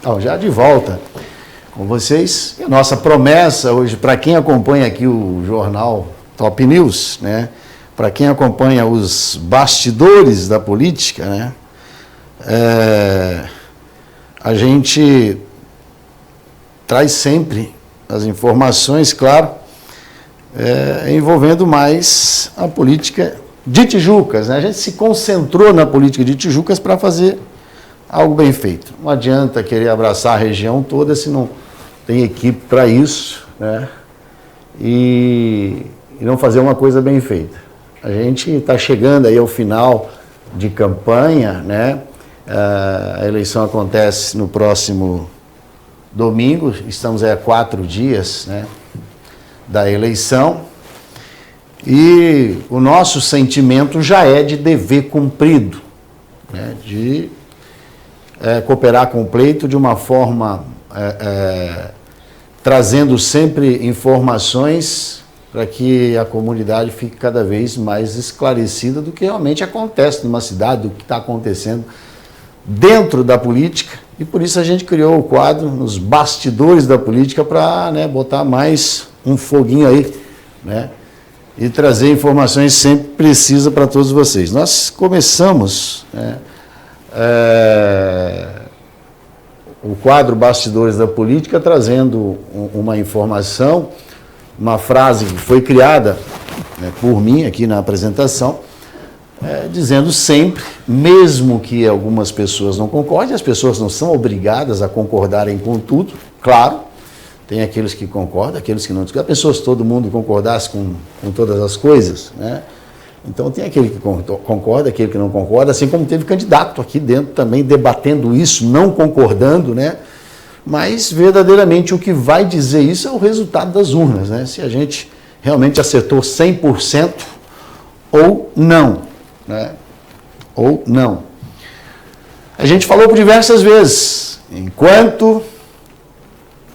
Então, já de volta com vocês. E a nossa promessa hoje, para quem acompanha aqui o jornal Top News, né? Para quem acompanha os bastidores da política, né? A gente traz sempre as informações, claro, envolvendo mais a política de Tijucas, né? A gente se concentrou na política de Tijucas para fazer algo bem feito. Não adianta querer abraçar a região toda se não tem equipe para isso, né? E não fazer uma coisa bem feita. A gente está chegando aí ao final de campanha, né? A eleição acontece no próximo domingo, estamos aí a 4 dias, né, da eleição, e o nosso sentimento já é de dever cumprido, né, de cooperar com o pleito de uma forma trazendo sempre informações para que a comunidade fique cada vez mais esclarecida do que realmente acontece numa cidade, do que está acontecendo dentro da política, e por isso a gente criou o quadro nos bastidores da política para, né, botar mais um foguinho aí, né, e trazer informações sempre precisas para todos vocês. Nós começamos, né, o quadro Bastidores da Política trazendo uma informação, uma frase que foi criada, né, por mim aqui na apresentação, dizendo sempre, mesmo que algumas pessoas não concordem, as pessoas não são obrigadas a concordarem com tudo, claro, tem aqueles que concordam, aqueles que não discordam, pessoas, todo mundo concordasse com todas as coisas, né? Então tem aquele que concorda, aquele que não concorda, assim como teve candidato aqui dentro também debatendo isso, não concordando, né? Mas verdadeiramente o que vai dizer isso é o resultado das urnas, né? Se a gente realmente acertou 100% ou não. Né? Ou não. A gente falou por diversas vezes, enquanto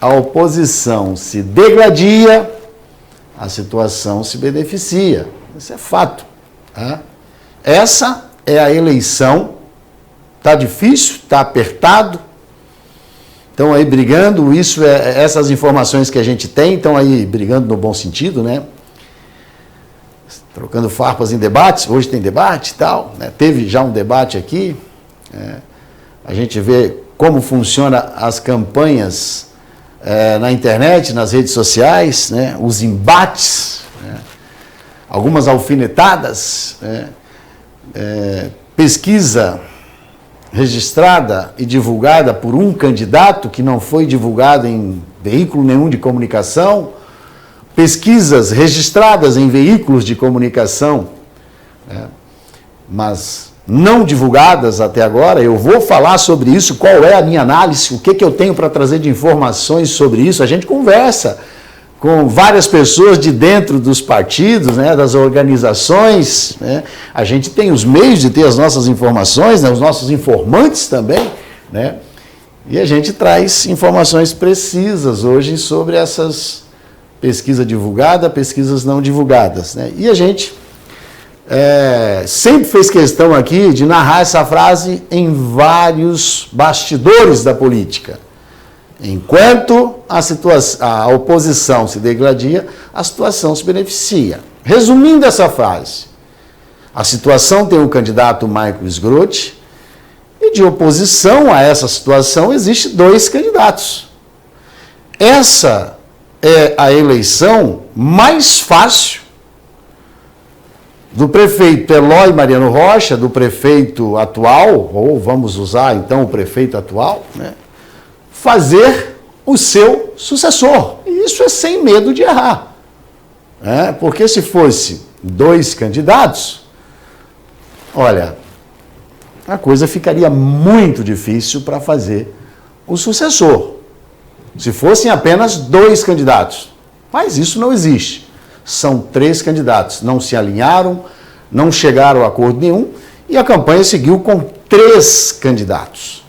a oposição se degladia, a situação se beneficia. Isso é fato. Tá? Essa é a eleição. Está difícil, está apertado. Estão aí brigando, essas informações que a gente tem, estão aí brigando no bom sentido, né? Trocando farpas em debates, hoje tem debate e tal, né? Teve já um debate aqui, a gente vê como funciona as campanhas na internet, nas redes sociais, né? Os embates, né? Algumas alfinetadas, né? Pesquisa registrada e divulgada por um candidato que não foi divulgado em veículo nenhum de comunicação, pesquisas registradas em veículos de comunicação, mas não divulgadas até agora. Eu vou falar sobre isso, qual é a minha análise, o que eu tenho para trazer de informações sobre isso. A gente conversa com várias pessoas de dentro dos partidos, né, das organizações, né? A gente tem os meios de ter as nossas informações, né, os nossos informantes também, né? E a gente traz informações precisas hoje sobre essas pesquisa divulgada, pesquisas não divulgadas, né? E a gente sempre fez questão aqui de narrar essa frase em vários bastidores da política. Enquanto a oposição se degladia, a situação se beneficia. Resumindo essa frase, a situação tem o candidato Michael Sgrotti, e de oposição a essa situação existe 2 candidatos. Essa é a eleição mais fácil do prefeito Eloy Mariano Rocha, do prefeito atual, ou vamos usar então o prefeito atual, né, fazer o seu sucessor. E isso é sem medo de errar. Né? Porque se fosse 2 candidatos, olha, a coisa ficaria muito difícil para fazer o sucessor. Se fossem apenas 2 candidatos. Mas isso não existe. São 3 candidatos. Não se alinharam, não chegaram a acordo nenhum, e a campanha seguiu com 3 candidatos.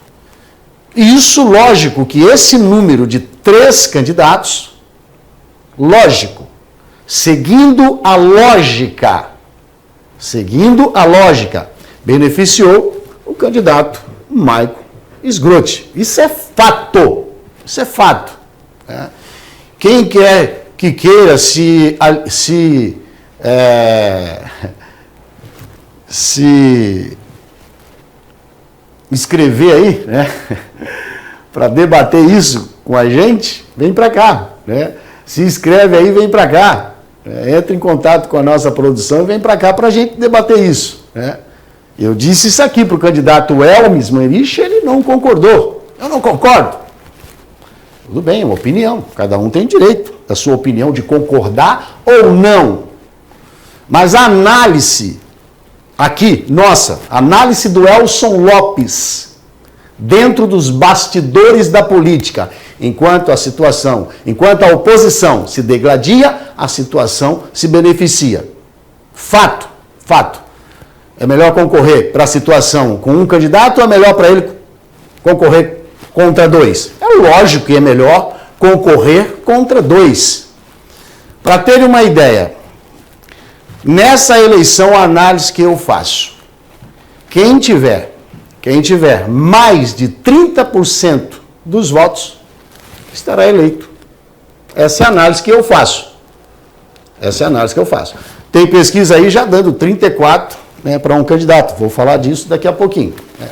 E isso, lógico, que esse número de 3 candidatos, lógico, seguindo a lógica, beneficiou o candidato Michael esgote. Isso é fato. Isso é fato. Né? Quem quer que queira se inscrever aí, né? Para debater isso com a gente, vem para cá, né? Se inscreve aí, vem para cá. Entra em contato com a nossa produção e vem para cá para a gente debater isso, né? Eu disse isso aqui para o candidato Elmes Manrich, ele não concordou. Eu não concordo. Tudo bem, é uma opinião. Cada um tem direito da sua opinião de concordar ou não. Mas a análise aqui, nossa, análise do Elson Lopes, dentro dos bastidores da política, enquanto a oposição se degladia, a situação se beneficia. Fato, fato. É melhor concorrer para a situação com um candidato ou é melhor para ele concorrer contra dois? É lógico que é melhor concorrer contra dois. Para terem uma ideia, nessa eleição, a análise que eu faço, quem tiver mais de 30% dos votos, estará eleito. Essa é a análise que eu faço. Tem pesquisa aí já dando 34%, né, para um candidato. Vou falar disso daqui a pouquinho. Né?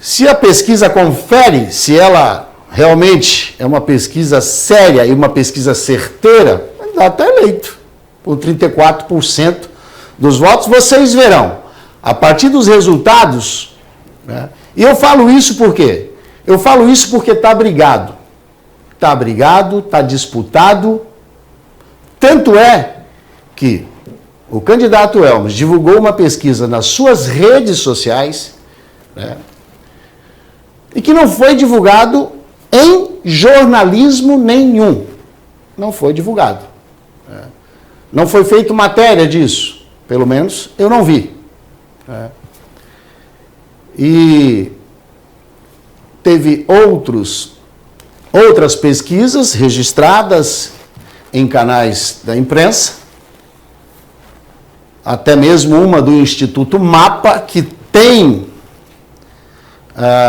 Se a pesquisa confere, se ela realmente é uma pesquisa séria e uma pesquisa certeira, o candidato é eleito. Por 34% dos votos, vocês verão. A partir dos resultados, né? E eu falo isso por quê? Eu falo isso porque está brigado. Está brigado, está disputado. Tanto é que o candidato Elmes divulgou uma pesquisa nas suas redes sociais, né? E que não foi divulgado em jornalismo nenhum. Não foi divulgado. Né? Não foi feita matéria disso. Pelo menos eu não vi. E teve outras pesquisas registradas em canais da imprensa, até mesmo uma do Instituto Mapa, que tem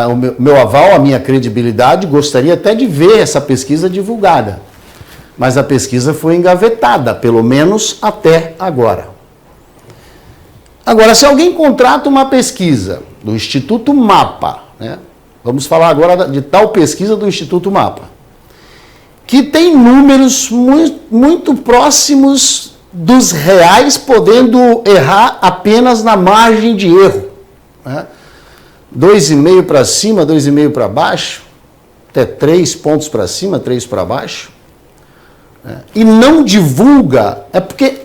o meu aval, a minha credibilidade. Gostaria até de ver essa pesquisa divulgada, mas a pesquisa foi engavetada, pelo menos até agora. Agora, se alguém contrata uma pesquisa do Instituto Mapa, né? Vamos falar agora de tal pesquisa do Instituto Mapa, que tem números muito próximos dos reais, podendo errar apenas na margem de erro. Né? 2,5 para cima, 2,5 para baixo, até 3 pontos para cima, 3 para baixo. Né? E não divulga, é porque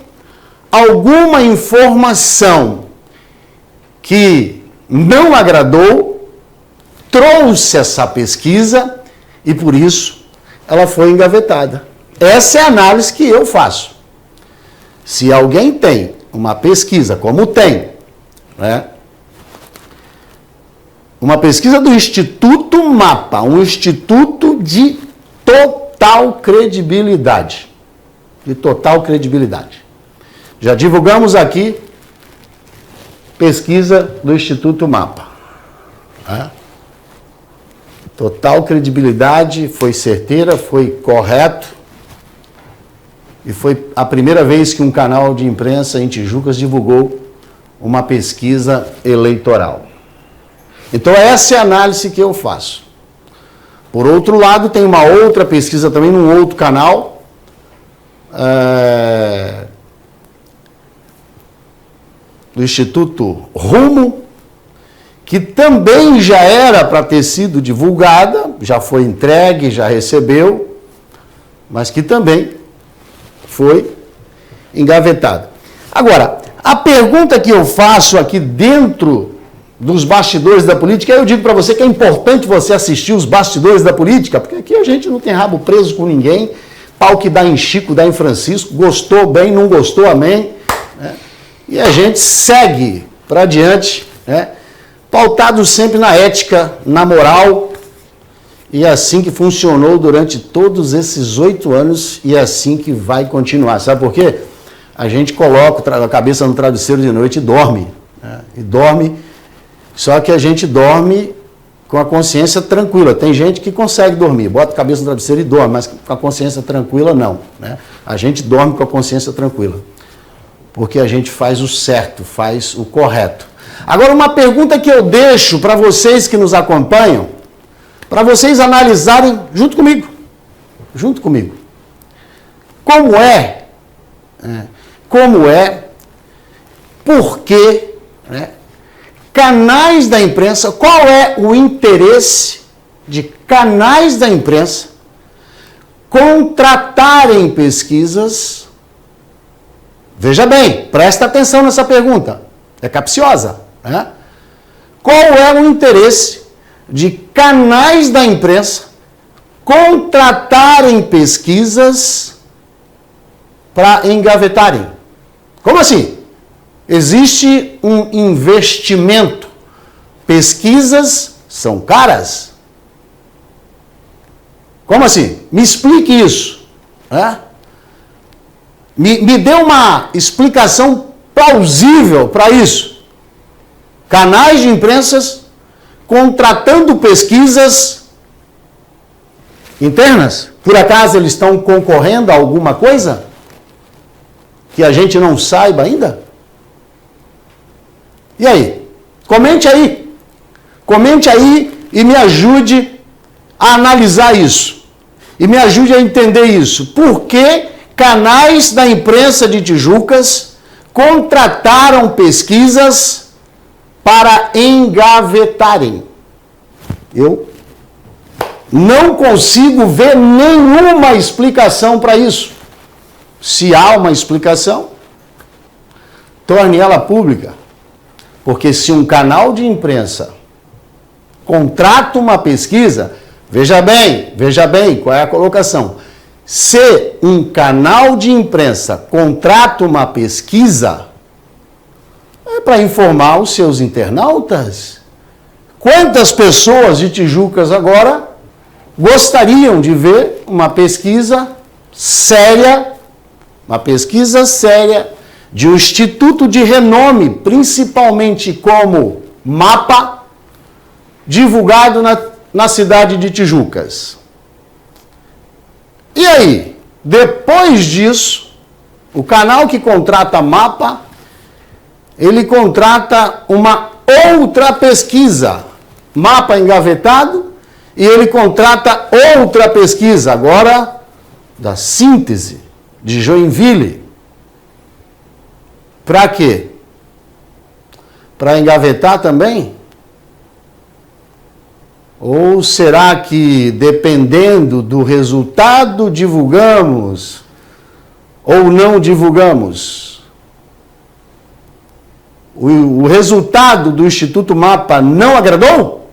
alguma informação que não agradou trouxe essa pesquisa e por isso ela foi engavetada. Essa é a análise que eu faço. Se alguém tem uma pesquisa, como tem, né? Uma pesquisa do Instituto Mapa, um instituto de total credibilidade. Já divulgamos aqui pesquisa do Instituto Mapa. Né? Total credibilidade, foi certeira, foi correto. E foi a primeira vez que um canal de imprensa em Tijucas divulgou uma pesquisa eleitoral. Então, essa é a análise que eu faço. Por outro lado, tem uma outra pesquisa também num outro canal, do Instituto Rumo, que também já era para ter sido divulgada, já foi entregue, já recebeu, mas que também foi engavetada. Agora, a pergunta que eu faço aqui dentro dos bastidores da política, eu digo para você que é importante você assistir os bastidores da política, porque aqui a gente não tem rabo preso com ninguém, pau que dá em Chico, dá em Francisco, gostou bem, não gostou, amém, né? E a gente segue para adiante, né? Pautado sempre na ética, na moral, e é assim que funcionou durante todos esses 8 anos e é assim que vai continuar. Sabe por quê? A gente coloca a cabeça no travesseiro de noite e dorme, né? E dorme, só que a gente dorme com a consciência tranquila. Tem gente que consegue dormir, bota a cabeça no travesseiro e dorme, mas com a consciência tranquila não, né? A gente dorme com a consciência tranquila, porque a gente faz o certo, faz o correto. Agora, uma pergunta que eu deixo para vocês que nos acompanham, para vocês analisarem junto comigo. Como é, por que, né, canais da imprensa, qual é o interesse de canais da imprensa contratarem pesquisas? Veja bem, presta atenção nessa pergunta, é capciosa, né? Qual é o interesse de canais da imprensa contratarem pesquisas para engavetarem? Como assim? Existe um investimento. Pesquisas são caras. Como assim? Me explique isso. Né? Me dê uma explicação plausível para isso. Canais de imprensa contratando pesquisas internas. Por acaso eles estão concorrendo a alguma coisa que a gente não saiba ainda? E aí? Comente aí e me ajude a analisar isso. E me ajude a entender isso. Por que canais da imprensa de Tijucas contrataram pesquisas para engavetarem? Eu não consigo ver nenhuma explicação para isso. Se há uma explicação, torne ela pública. Porque se um canal de imprensa contrata uma pesquisa, veja bem qual é a colocação. Se um canal de imprensa contrata uma pesquisa, é para informar os seus internautas. Quantas pessoas de Tijucas agora gostariam de ver uma pesquisa séria, de um instituto de renome, principalmente como MAPA, divulgado na cidade de Tijucas? E aí, depois disso, o canal que contrata MAPA, ele contrata uma outra pesquisa, MAPA engavetado, e ele contrata outra pesquisa, agora da Síntese, de Joinville. Para quê? Para engavetar também? Ou será que, dependendo do resultado, divulgamos ou não divulgamos? O resultado do Instituto MAPA não agradou?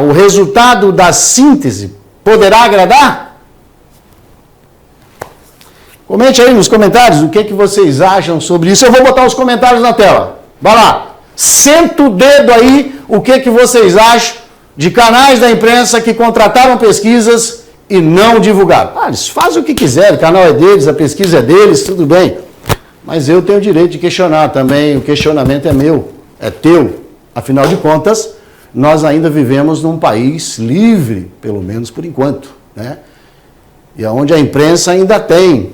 O resultado da Síntese poderá agradar? Comente aí nos comentários o que vocês acham sobre isso. Eu vou botar os comentários na tela. Vai lá. Senta o dedo aí o que vocês acham de canais da imprensa que contrataram pesquisas e não divulgaram. Eles fazem o que quiserem, o canal é deles, a pesquisa é deles, tudo bem. Mas eu tenho o direito de questionar também, o questionamento é meu, é teu. Afinal de contas, nós ainda vivemos num país livre, pelo menos por enquanto, né? E onde a imprensa ainda tem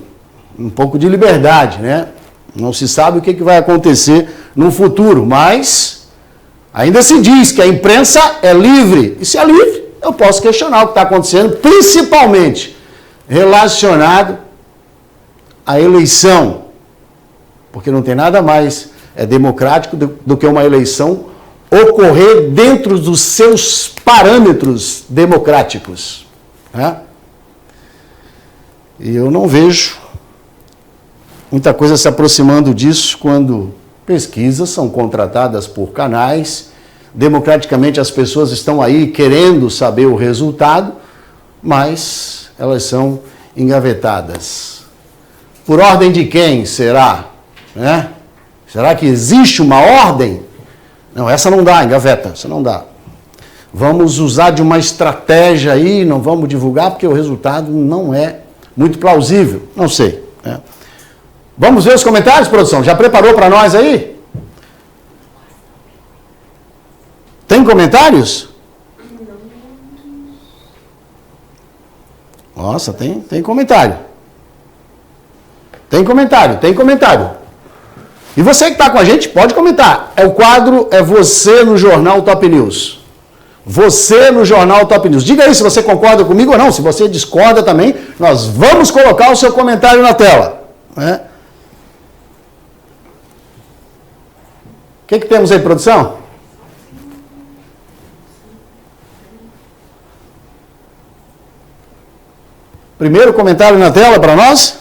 um pouco de liberdade, né? Não se sabe o que vai acontecer no futuro, mas ainda se diz que a imprensa é livre. E se é livre, eu posso questionar o que está acontecendo, principalmente relacionado à eleição. Porque não tem nada mais democrático do que uma eleição ocorrer dentro dos seus parâmetros democráticos, né? E eu não vejo muita coisa se aproximando disso quando pesquisas são contratadas por canais. Democraticamente as pessoas estão aí querendo saber o resultado, mas elas são engavetadas. Por ordem de quem será? Né? Será que existe uma ordem? Não, essa não dá, engaveta, essa não dá. Vamos usar de uma estratégia aí, não vamos divulgar porque o resultado não é muito plausível. Não sei, né? Vamos ver os comentários, produção? Já preparou para nós aí? Tem comentários? Nossa, tem comentário. Tem comentário. E você que está com a gente, pode comentar. O quadro é Você no Jornal Top News. Você no Jornal Top News. Diga aí se você concorda comigo ou não. Se você discorda também, nós vamos colocar o seu comentário na tela. Né? O que temos aí, produção? Primeiro comentário na tela para nós.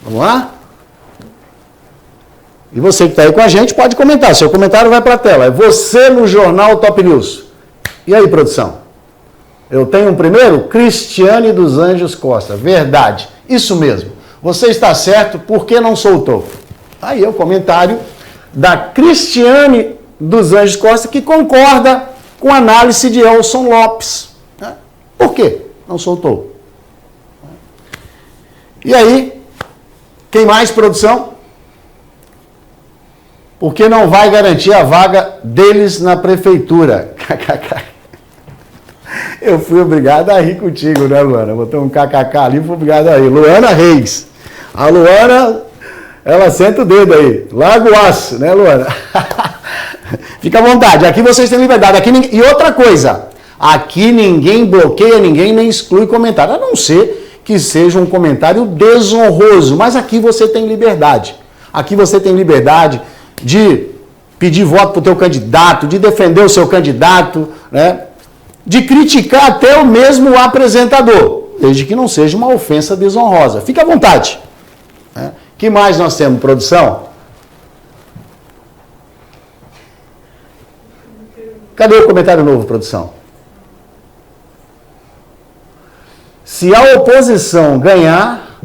Vamos lá? E você que está aí com a gente pode comentar. Seu comentário vai para a tela. É Você no Jornal Top News. E aí, produção? Eu tenho um primeiro? Cristiane dos Anjos Costa. Verdade. Isso mesmo. Você está certo, por que não soltou? Aí é o comentário da Cristiane dos Anjos Costa, que concorda com a análise de Elson Lopes. Por quê? Não soltou. E aí, quem mais, produção? Porque não vai garantir a vaga deles na prefeitura. Eu fui obrigado a rir contigo, né, Luana? Botou um kkk ali, fui obrigado a rir. Luana Reis. A Luana, ela senta o dedo aí. Larga o aço, né, Luana? Fica à vontade. Aqui vocês têm liberdade. E outra coisa, aqui ninguém bloqueia, ninguém nem exclui comentário. A não ser que seja um comentário desonroso. Mas aqui você tem liberdade. Aqui você tem liberdade de pedir voto para o teu candidato, de defender o seu candidato, né? De criticar até o mesmo apresentador, desde que não seja uma ofensa desonrosa. Fique à vontade. Né? Que mais nós temos, produção? Cadê o comentário novo, produção? Se a oposição ganhar,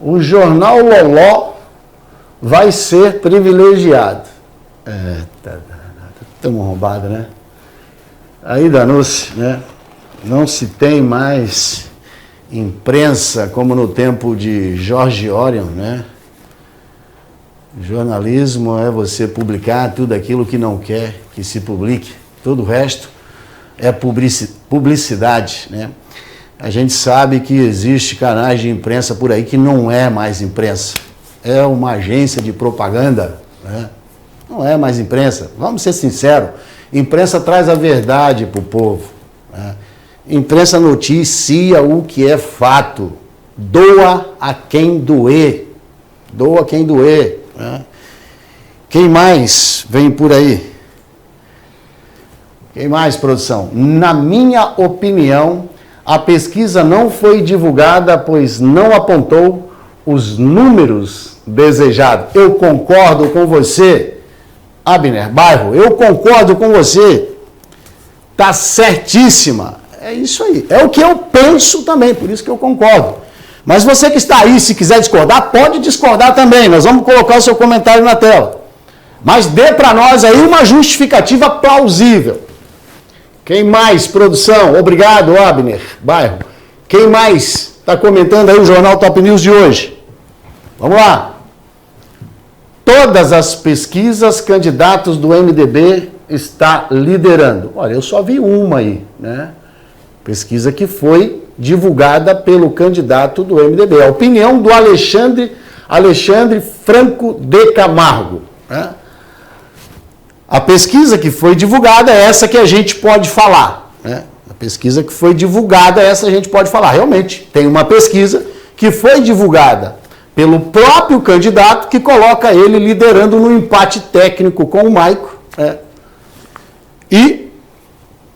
o Jornal Loló vai ser privilegiado. Estamos arrombados, né? Aí danou-se, né? Não se tem mais imprensa como no tempo de George Orwell, né? Jornalismo é você publicar tudo aquilo que não quer que se publique. Todo o resto é publicidade, né? A gente sabe que existe canais de imprensa por aí que não é mais imprensa. É uma agência de propaganda, né? Não é mais imprensa. Vamos ser sinceros. Imprensa traz a verdade para o povo. Né? Imprensa noticia o que é fato. Doa a quem doer. Doa a quem doer. Né? Quem mais vem por aí? Quem mais, produção? Na minha opinião, a pesquisa não foi divulgada, pois não apontou os números desejados. Eu concordo com você, Abner Bairro, eu concordo com você. Tá certíssima. É isso aí. É o que eu penso também, por isso que eu concordo. Mas você que está aí, se quiser discordar, pode discordar também. Nós vamos colocar o seu comentário na tela. Mas dê para nós aí uma justificativa plausível. Quem mais, produção? Obrigado, Abner Bairro. Quem mais está comentando aí o Jornal Top News de hoje? Vamos lá. Todas as pesquisas, candidatos do MDB está liderando. Olha, eu só vi uma aí, né? Pesquisa que foi divulgada pelo candidato do MDB. A opinião do Alexandre Franco de Camargo. Né? A pesquisa que foi divulgada é essa que a gente pode falar. Né? A pesquisa que foi divulgada é essa que a gente pode falar. Realmente, tem uma pesquisa que foi divulgada pelo próprio candidato, que coloca ele liderando no empate técnico com o Maico. Né? E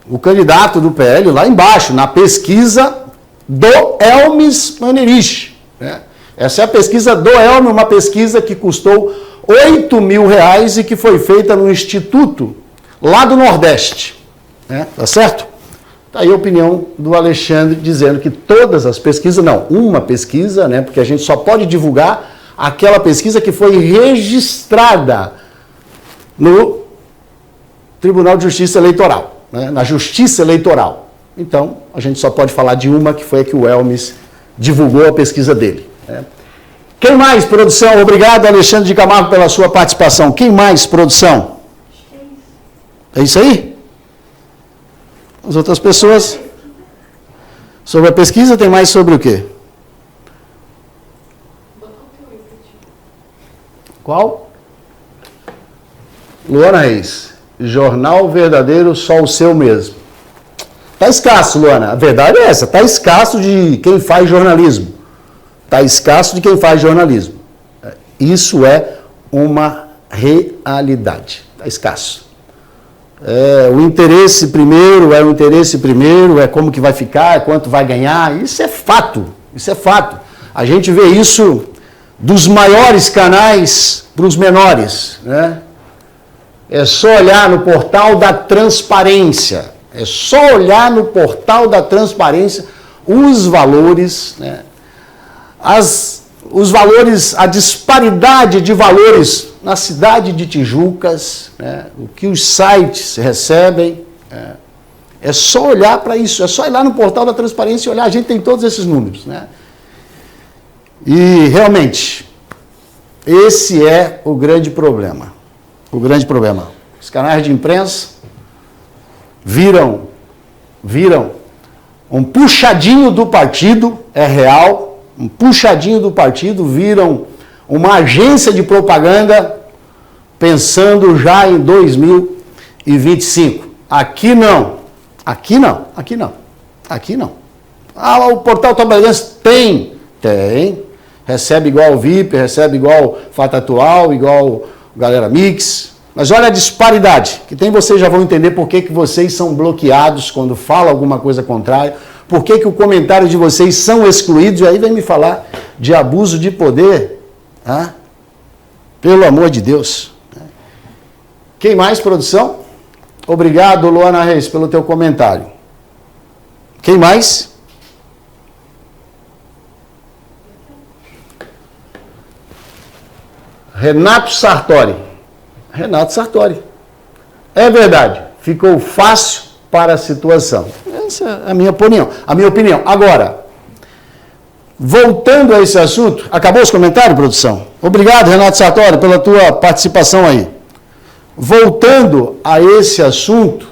o candidato do PL lá embaixo, na pesquisa do Elmes Mannerich. Né? Essa é a pesquisa do Elmes, uma pesquisa que custou R$8.000 e que foi feita no Instituto lá do Nordeste. Né? Tá certo? Está aí a opinião do Alexandre dizendo que todas as pesquisas, não, uma pesquisa, né, porque a gente só pode divulgar aquela pesquisa que foi registrada no Tribunal de Justiça Eleitoral, né, na Justiça Eleitoral. Então, a gente só pode falar de uma, que foi a que o Elmes divulgou a pesquisa dele. Né. Quem mais, produção? Obrigado, Alexandre de Camargo, pela sua participação. Quem mais, produção? É isso aí? As outras pessoas? Sobre a pesquisa, tem mais sobre o quê? Qual? Luana Reis. Jornal verdadeiro, só o seu mesmo. Está escasso, Luana. A verdade é essa. Está escasso de quem faz jornalismo. Está escasso de quem faz jornalismo. Isso é uma realidade. Está escasso. O interesse primeiro, é como que vai ficar, é quanto vai ganhar. Isso é fato. Isso é fato. A gente vê isso dos maiores canais para os menores, né? É só olhar no portal da transparência. É só olhar no portal da transparência os valores, né? Os valores, a disparidade de valores na cidade de Tijucas, né? O que os sites recebem. É só olhar para isso, é só ir lá no portal da transparência e olhar. A gente tem todos esses números, né? E realmente, esse é o grande problema. O grande problema. Os canais de imprensa viram um puxadinho do partido, é real, um puxadinho do partido, viram uma agência de propaganda pensando já em 2025. Aqui não. Ah, o Portal Trabalhense tem. Recebe igual o VIP, recebe igual Fato Atual, igual Galera Mix. Mas olha a disparidade, que tem, vocês já vão entender por que vocês são bloqueados quando fala alguma coisa contrária, por que o comentário de vocês são excluídos, e aí vem me falar de abuso de poder. Ah, pelo amor de Deus. Quem mais, produção? Obrigado, Luana Reis, pelo teu comentário. Quem mais? Renato Sartori. É verdade, ficou fácil para a situação. Essa é a minha opinião. Agora, voltando a esse assunto, acabou os comentários, produção? Obrigado, Renato Sartori, pela tua participação aí. Voltando a esse assunto,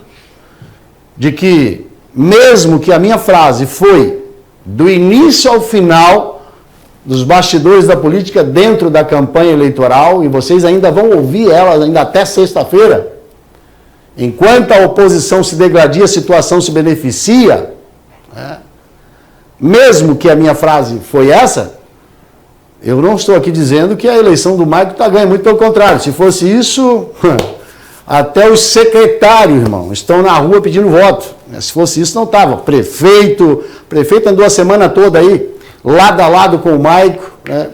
de que, mesmo que a minha frase foi do início ao final dos bastidores da política dentro da campanha eleitoral, e vocês ainda vão ouvir ela ainda até sexta-feira, enquanto a oposição se degradia, a situação se beneficia, né? Mesmo que a minha frase foi essa, eu não estou aqui dizendo que a eleição do Maico está ganha, muito pelo contrário. Se fosse isso, até os secretários, irmão, estão na rua pedindo voto. Se fosse isso, não estava. Prefeito andou a semana toda aí, lado a lado com o Maico, né?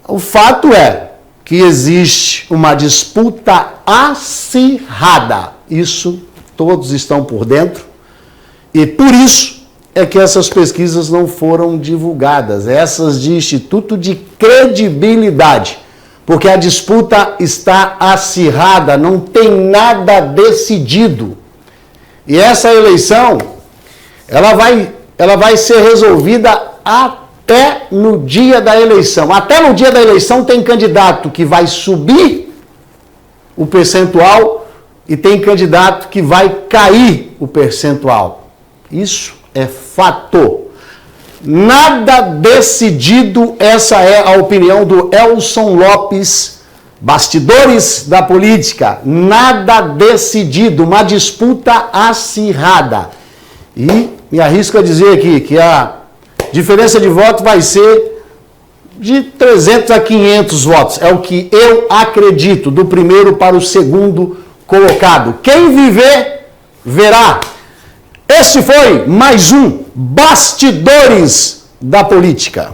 O fato é que existe uma disputa acirrada. Isso todos estão por dentro. E por isso é que essas pesquisas não foram divulgadas, essas de Instituto de Credibilidade. Porque a disputa está acirrada, não tem nada decidido. E essa eleição, ela vai ser resolvida até no dia da eleição. Até no dia da eleição tem candidato que vai subir o percentual e tem candidato que vai cair o percentual. Isso é fato. Nada decidido, essa é a opinião do Elson Lopes, bastidores da política. Nada decidido, uma disputa acirrada. E me arrisco a dizer aqui que a diferença de voto vai ser de 300 a 500 votos. É o que eu acredito, do primeiro para o segundo colocado. Quem viver, verá. Esse foi mais um Bastidores da Política.